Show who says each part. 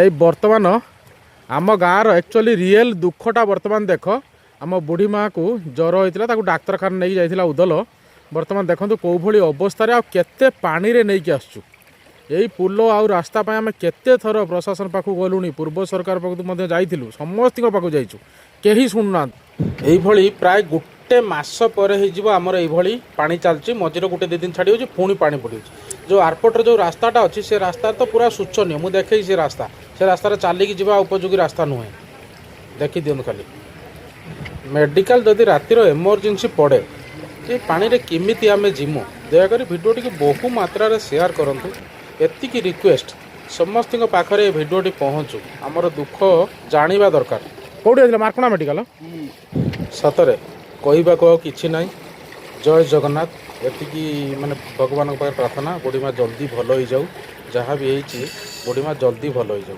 Speaker 1: এই বর্তমান आम गाँव एक्चुअली रियल दुखटा बर्तमान देख आम बुढ़ी माँ को ज्वर होता डाक्तरखाना नहीं जाइला उदल बर्तमान देखो कौ भली अवस्था केते पानी रे नहीं आसचु यही पुल आउ रास्ता आम केते थर प्रशासन पाखु गलुनी पूर्व सरकार पाखु जाइलु समस्त पाखु जाइचु कहीं शुणुना यही प्राय गोटे मास पर आमर यही पानी चलती मझे गोटे 2 दिन छाड़ी पुणी पानी पड़ी जो आरपटर जो रास्ताटा अच्छी से रास्ता तो पूरा शोचनीय मुझे देखे से रास्ता चलिकी जावा उपयोगी रास्ता नुहे देखी दिखाँ खाली मेडिकल जदि रातिर एमरजेंसी पड़े ये पानी रे किमिति आमे जिमु दयाकोरी भिडियोटी की बहु मात्रा रे शेयर करंतु एतिकी रिक्वेस्ट समस्त पाखरे भिडियोटी पहुँचू आमर दुख जानिबा दरकार कौटी आइला मार्कणा मेडिकल सतरे कहवाक किछि नाही जय जगन्नाथ एतिकी माने भगवान पाखे प्रार्थना बुढ़ी माँ जल्दी भल हो जाऊ जहाँ भी होती बुढ़ी माँ जल्दी भल हो जाऊ।